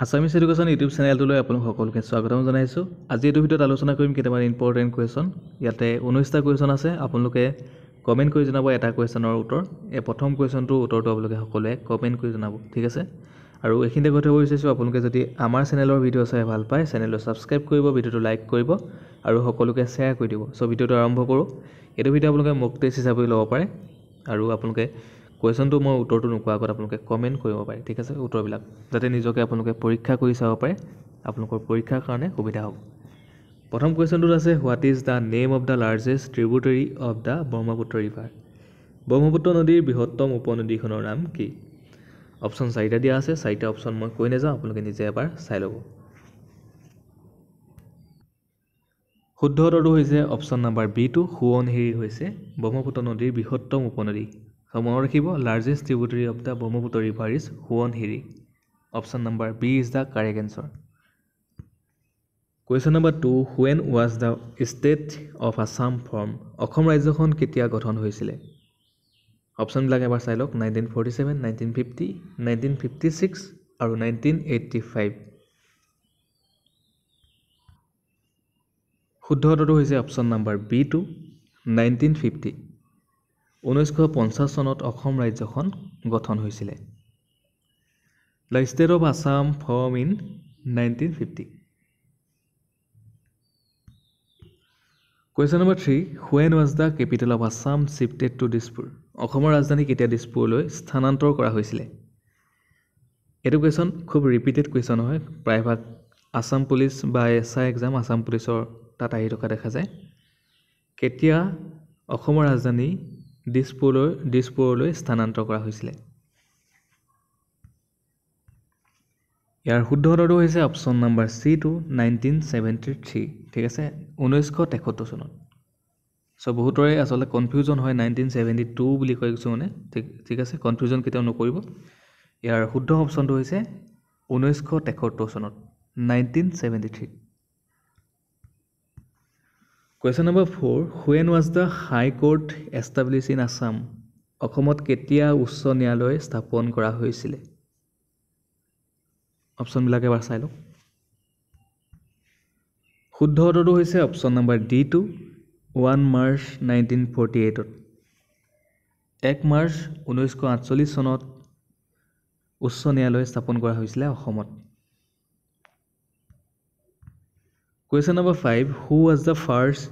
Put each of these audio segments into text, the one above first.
Assamese education YouTube চেনেলটোলৈ আপোনালোক সকলোকে স্বাগতম জনাইছোঁ। আজি এইটো ভিডিঅ'ত আলোচনা কৰিম কেইটামান ইম্পৰ্টেণ্ট কুৱেশ্যন। ইয়াতে 19টা কুৱেশ্যন আছে। আপোনালোকে কমেণ্ট কৰি জনাব এটা কুৱেশ্যনৰ উত্তৰ। এই প্ৰথম কুৱেশ্যনটোৰ উত্তৰটো আপোনালোকে সকলোৱে কমেণ্ট কৰি জনাব, ঠিক আছে। আৰু এইখিনিতে কৈ থ'ব বিচাৰিছোঁ, আপোনালোকে যদি আমাৰ চেনেলৰ ভিডিঅ' চাই ভাল পায়, চেনেলটো ছাবস্ক্ৰাইব কৰিব, ভিডিঅ'টো লাইক কৰিব আৰু সকলোকে শ্বেয়াৰ কৰি দিব। চ' ভিডিঅ'টো আৰম্ভ কৰোঁ। এইটো ভিডিঅ' আপোনালোকে মক টেষ্ট হিচাপে ল'ব পাৰে আৰু আপোনালোকে কুৱেশ্যনটো মই উত্তৰটো নোকোৱাৰ আগত আপোনালোকে কমেণ্ট কৰিব পাৰে, ঠিক আছে, উত্তৰবিলাক, যাতে নিজকে আপোনালোকে পৰীক্ষা কৰি চাব পাৰে, আপোনালোকৰ পৰীক্ষাৰ কাৰণে সুবিধা হ'ব। প্ৰথম কুৱেশ্যনটোত আছে, what is the name of the largest tributary of the Brahmaputra river? Brahmaputra নদীৰ বৃহত্তম উপনদীখনৰ নাম কি? অপশ্যন 4টা দিয়া আছে। 4টা অপশ্যন মই কৈ নাযাওঁ, আপোনালোকে নিজে এবাৰ চাই ল'ব। শুদ্ধ উত্তৰটো হৈছে অপশ্যন নাম্বাৰ B2, সোৱণশিৰি হৈছে ব্ৰহ্মপুত্ৰ নদীৰ বৃহত্তম উপনদী। মনত ৰাখিব, largest tributary of the Brahmaputra river is Subansiri. Option number B is the correct answer. Question number 2, when was the state of Assam form? Assam ৰাজ্যখন কেতিয়া গঠন হৈছিলে? অপশ্যনবিলাক এবাৰ চাই লওক। 1947, 1950, 1956 আৰু 1985। শুদ্ধ উত্তৰটো হৈছে অপশ্যন নাম্বাৰ B2, 1950। 1950 চনত অসম ৰাজ্যখন গঠন হৈছিলে। The state of Assam form in 1950। Question number 3, when was the capital of Assam shifted to Dispur? অসমৰ ৰাজধানী কেতিয়া দিছপুৰলৈ স্থানান্তৰ কৰা হৈছিলে? এইটো কুৱেশ্যন খুব ৰিপিটেড কুৱেশ্যন হয়, প্ৰায়ভাগ আছাম পুলিচ বা SI এক্সাম, আছাম পুলিচৰ তাত আহি থকা দেখা যায়। কেতিয়া অসমৰ ৰাজধানী দিছপুৰলৈ স্থানান্তৰ কৰা হৈছিলে? ইয়াৰ শুদ্ধ উত্তৰটো হৈছে অপশ্যন নাম্বাৰ C2, 1973, ঠিক আছে, 1973 চনত। চ' বহুতৰে আচলতে কনফিউজন হয়, 1972 বুলি কৈ কিছুমানে, ঠিক আছে, কনফিউজন কেতিয়াও নকৰিব। ইয়াৰ শুদ্ধ অপশ্যনটো হৈছে 1973 চনত, 1973। Question number 4, when was the high court establish in Assam? অসমত কেতিয়া উচ্চ ন্যায়ালয় স্থাপন কৰা হৈছিলে? অপশ্যনবিলাক এবাৰ চাই লওক। শুদ্ধ উত্তৰটো হৈছে option number D2, 1 March 1948। 1 March 1948 চনত উচ্চ ন্যায়ালয় স্থাপন কৰা হৈছিলে অসমত। Question number 5, who was the first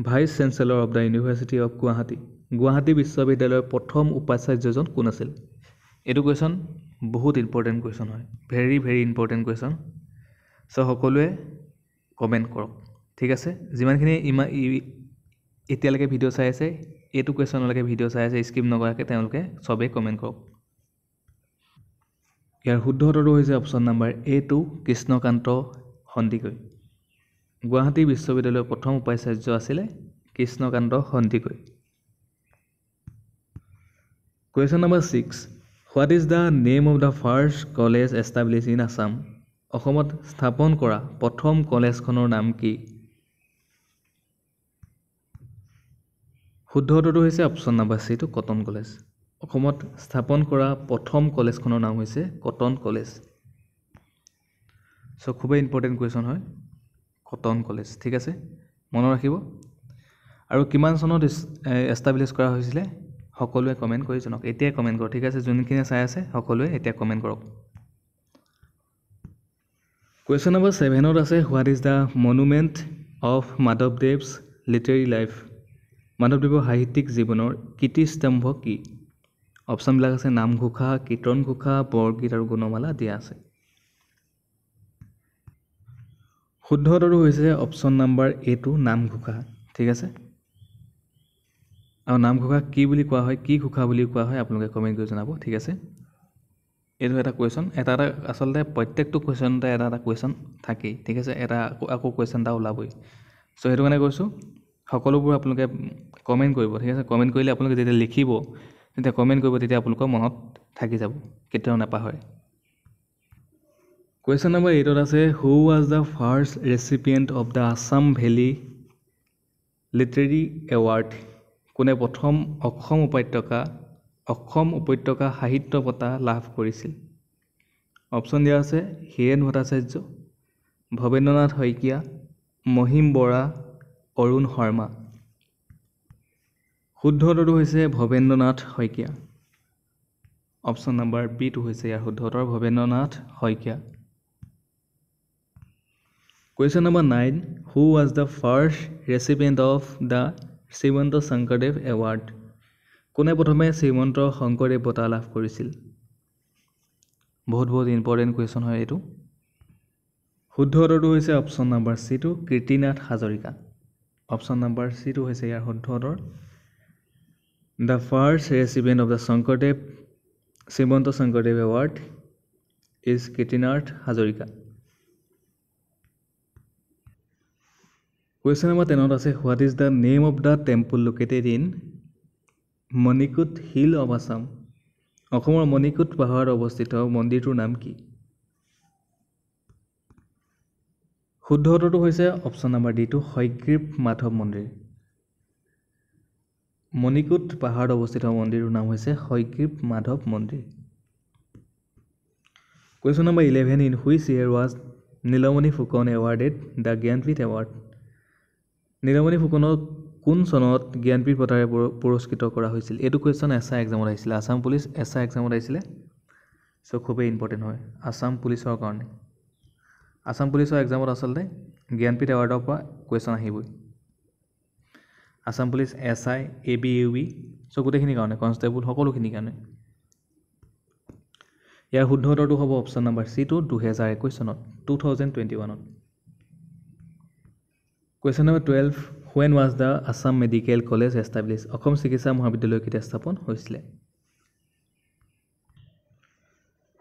vice chancellor of the university of Guwahati? Guwahati বিশ্ববিদ্যালয়ৰ প্ৰথম উপাচাৰ্যজন কোন আছিল? এইটো কুৱেশ্যন বহুত ইম্পৰ্টেণ্ট কুৱেশ্যন হয়, very very important question. So' সকলোৱে কমেণ্ট কৰক, ঠিক আছে। যিমানখিনি এতিয়ালৈকে ভিডিঅ' চাই আছে, এইটো কুৱেশ্যনলৈকে ভিডিঅ' চাই আছে, স্কিপ নকৰাকৈ তেওঁলোকে চবেই কমেণ্ট কৰক। ইয়াৰ শুদ্ধ উত্তৰটো হৈছে option number A2, Krishnakanta Sandikoi. Guwahati বিশ্ববিদ্যালয়ৰ প্ৰথম উপাচাৰ্য আছিলে Krishnakanta Sandikoi. Question number 6, what is the name of the first college establish in Assam? অসমত স্থাপন কৰা প্ৰথম কলেজখনৰ নাম কি? শুদ্ধ উত্তৰটো হৈছে option number C2, cotton college. অসমত স্থাপন কৰা প্ৰথম কলেজখনৰ নাম হৈছে কটন কলেজ। চ' খুবেই ইম্পৰ্টেণ্ট কুৱেশ্যন হয়, কটন কলেজ, ঠিক আছে, মনত ৰাখিব। আৰু কিমান চনত এষ্টাব্লিছ কৰা হৈছিলে সকলোৱে কমেণ্ট কৰি জনাওক। এতিয়াই কমেণ্ট কৰক, ঠিক আছে, যোনখিনি চাই আছে সকলোৱে এতিয়া কমেণ্ট কৰক। কুৱেশ্যন নম্বৰ 7ত আছে, what is the monument of Madhavdev's literary life? মাধৱদেৱৰ সাহিত্যিক জীৱনৰ কীৰ্তিস্তম্ভ কি? অপশ্যনবিলাক আছে, নামঘোষা, কীৰ্তন ঘোষা, বৰগীত আৰু গুণমালা দিয়া আছে। শুদ্ধ উত্তৰটো হৈছে অপশ্যন নাম্বাৰ A2, নামঘোষা, ঠিক আছে। আৰু নামঘোষা কি বুলি কোৱা হয়, কি ঘোষা বুলি কোৱা হয়, আপোনালোকে কমেণ্ট কৰি জনাব, ঠিক আছে। এইটো এটা কুৱেশ্যন, এটা আচলতে প্ৰত্যেকটো কুৱেশ্যনতে এটা কুৱেশ্যন থাকেই, ঠিক আছে, এটা আকৌ কুৱেশ্যন এটা ওলাবই। চ' সেইটো কাৰণে কৈছোঁ, সকলোবোৰ আপোনালোকে কমেণ্ট কৰিব, ঠিক আছে। কমেণ্ট কৰিলে আপোনালোকে যেতিয়া লিখিব, তেতিয়া কমেণ্ট কৰিব, তেতিয়া আপোনালোকৰ মনত থাকি যাব, কেতিয়াও নাপাহৰে। কুৱেশ্যন নম্বৰ 8ত আছে, who was the first recipient of the Assam valley literary award? কোনে প্ৰথম অসম উপত্যকা সাহিত্য বঁটা লাভ কৰিছিল? অপশ্যন দিয়া আছে হীৰেণ ভট্টাচাৰ্য, ভৱেন্দ্ৰনাথ শইকীয়া, মহিম বৰা, অৰুণ শৰ্মা। শুদ্ধ উত্তৰটো হৈছে ভৱেন্দ্ৰনাথ শইকীয়া। অপশ্যন নম্বৰ বিটো হৈছে ইয়াৰ শুদ্ধ উত্তৰ Bhabendranath Saikia. Question number 9, who was the first recipient of the Srimanta Sankardev award? কোনে প্ৰথমে শ্ৰীমন্ত শংকৰদেৱ বঁটা লাভ কৰিছিল? বহুত ইম্পৰ্টেণ্ট কুৱেশ্যন হয় এইটো। শুদ্ধ উত্তৰটো হৈছে অপশ্যন নম্বৰ চিটো কীৰ্তিনাথ হাজৰিকা। অপশ্যন নম্বৰ চিটো হৈছে ইয়াৰ শুদ্ধ উত্তৰ। The first recipient of the Srimanta Sankardev award is Kirtinath Hazarika. Question number 10 আছে what is the name of the temple located in Manikut hill of Assam? অসমৰ মণিকুট পাহাৰত অৱস্থিত মন্দিৰটোৰ নাম কি? শুদ্ধ উত্তৰটো হৈছে অপশ্যন নম্বৰ ডিটো হয়গ্ৰীৱ মাধৱ মন্দিৰ। মণিকুট পাহাৰত অৱস্থিত মন্দিৰটোৰ নাম হৈছে Hayagriva Madhava Mandir. Question number 11 in which year was Nilmani Phukan awarded the Jnanpith award? Nilmani ফুকনক কোন চনত জ্ঞানপীঠ বঁটাৰে পুৰস্কৃত কৰা হৈছিল? এইটো কুৱেশ্যন এছআই এক্সামত আহিছিলে, আছাম পুলিচ এছআই এক্সামত আহিছিলে। চ' খুবেই ইম্পৰ্টেণ্ট হয় আছাম পুলিচৰ কাৰণে। আছাম পুলিচৰ এক্সামত আচলতে জ্ঞানপীঠ এৱাৰ্ডৰ পৰা কুৱেশ্যন আহিবই। Assam police SI AB UB so' গোটেইখিনিৰ কাৰণে, কনষ্টেবল সকলোখিনিৰ কাৰণে। ইয়াৰ শুদ্ধ উত্তৰটো হ'ব অপশ্যন নম্বৰ চিটো 2021 চনত 2021ত। Question number 12 when was the Assam medical college establish? Assam চিকিৎসা মহাবিদ্যালয় কেতিয়া স্থাপন হৈছিলে?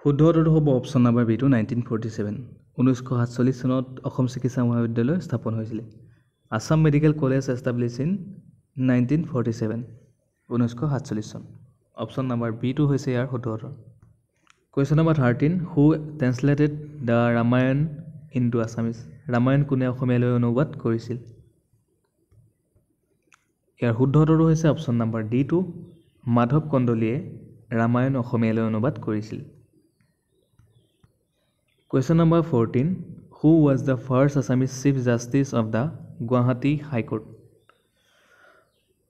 শুদ্ধ উত্তৰটো হ'ব অপশ্যন নম্বৰ বিটো 1947। 1947 চনত অসম চিকিৎসা মহাবিদ্যালয় স্থাপন হৈছিলে। Assam medical college establish in 1947, 1947 চন। অপশ্যন নম্বৰ বিটো হৈছে ইয়াৰ শুদ্ধ উত্তৰ। Question number 13 who translated the Ramayana into Assamese? Ramayana কোনে অসমীয়ালৈ অনুবাদ কৰিছিল? ইয়াৰ শুদ্ধ উত্তৰটো হৈছে অপশ্যন নম্বৰ ডিটো মাধৱ কন্দলীয়ে ৰামায়ণ অসমীয়ালৈ অনুবাদ কৰিছিল। Question number 14 who was the first Assamese chief justice of the Guwahati high court?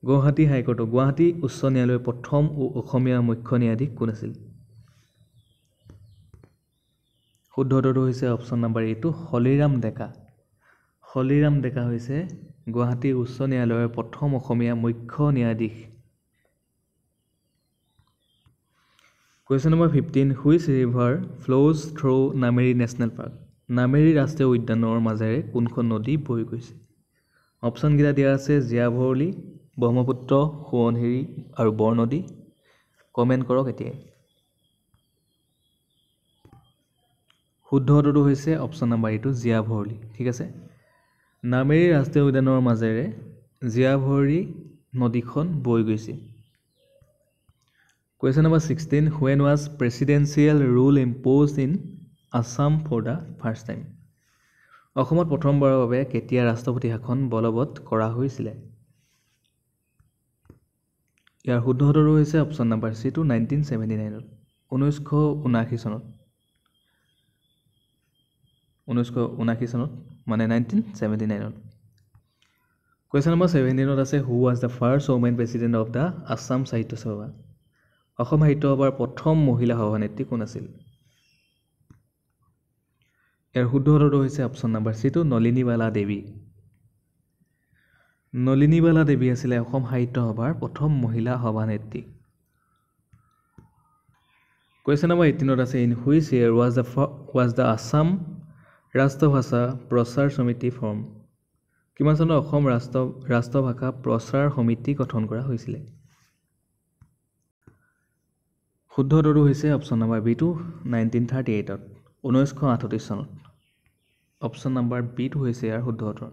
Guwahati উচ্চ ন্যায়ালয়ৰ প্ৰথম অসমীয়া মুখ্য ন্যায়াধীশ কোন আছিল? শুদ্ধ উত্তৰটো হৈছে অপশ্যন নম্বৰ এটো হলিৰাম ডেকা। হলিৰাম ডেকা হৈছে গুৱাহাটী উচ্চ ন্যায়ালয়ৰ প্ৰথম অসমীয়া মুখ্য ন্যায়াধীশ। Question number 15 which river flows through Nameri national park? Nameri ৰাষ্ট্ৰীয় উদ্যানৰ মাজেৰে কোনখন নদী বৈ গৈছে? অপশ্যনকেইটা দিয়া আছে জীয়াভৰলী, ব্ৰহ্মপুত্ৰ, সোৱণশিৰি আৰু বৰনদী। কমেণ্ট কৰক এতিয়াই। শুদ্ধ উত্তৰটো হৈছে অপশ্যন নম্বৰ এইটো জীয়াভৰলী। ঠিক আছে, নামেৰী ৰাষ্ট্ৰীয় উদ্যানৰ মাজেৰে জীয়াভৰলী নদীখন বৈ গৈছে। Question number 16 when was presidential rule imposed in Assam for the first time? অসমত প্ৰথমবাৰৰ বাবে কেতিয়া ৰাষ্ট্ৰপতি শাসন বলবৎ কৰা হৈছিলে? ইয়াৰ শুদ্ধ উত্তৰটো হৈছে অপশ্যন নম্বৰ চিটো 1979ত, 1979 চনত। 1979 চনত মানে 1979ত। কুৱেশ্যন নম্বৰ 17ত আছে who was the first women president of the Assam সাহিত্য সভা? অসম সাহিত্য সভাৰ প্ৰথম মহিলা সভানেত্ৰী কোন আছিল? ইয়াৰ শুদ্ধ উত্তৰটো হৈছে অপশ্যন নম্বৰ চিটো নলিনীবালা দেৱী। নলিনীবালা দেৱী আছিলে অসম সাহিত্য সভাৰ প্ৰথম মহিলা সভানেত্ৰী। কুৱেশ্যন নম্বৰ 18ত আছে in which year was the Assam Rashtrabhasha Prachar Samiti form? কিমান চনত অসম ৰাষ্ট্ৰভাষা প্ৰচাৰ সমিতি গঠন কৰা হৈছিলে? শুদ্ধ উত্তৰটো হৈছে অপশ্যন নম্বৰ বিটো 1938ত, 1938 চনত। অপশ্যন নম্বৰ বিটো হৈছে ইয়াৰ শুদ্ধ উত্তৰ,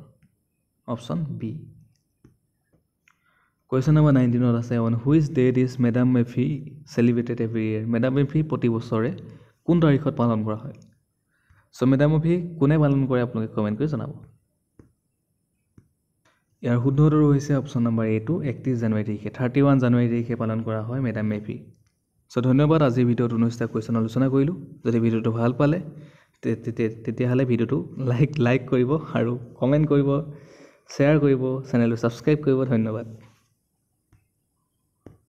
অপশ্যন বি। কুৱেশ্যন নম্বৰ 19ত আছে on which date is Medam Mephi celebrated every year? Medam Mephi প্ৰতি বছৰে কোন তাৰিখত পালন কৰা হয়? চ' মেডাম মেফি কোনে পালন কৰে আপোনালোকে কমেণ্ট কৰি জনাব। ইয়াৰ শুদ্ধ উত্তৰ হৈছে অপশ্যন নম্বৰ এটো 31 জানুৱাৰী তাৰিখে, 31 জানুৱাৰী তাৰিখে পালন কৰা হয় মেডাম মেফি। সো ধন্যবাদ। আজিৰ ভিডিঅ'ত 19টা কুৱেশ্যন আলোচনা কৰিলোঁ। যদি ভিডিঅ'টো ভাল পালে তেতিয়াহ'লে ভিডিঅ'টো লাইক কৰিব আৰু কমেণ্ট কৰিব, শ্বেয়াৰ কৰিব, চেনেলটো ছাবস্ক্ৰাইব কৰিব। ধন্যবাদ।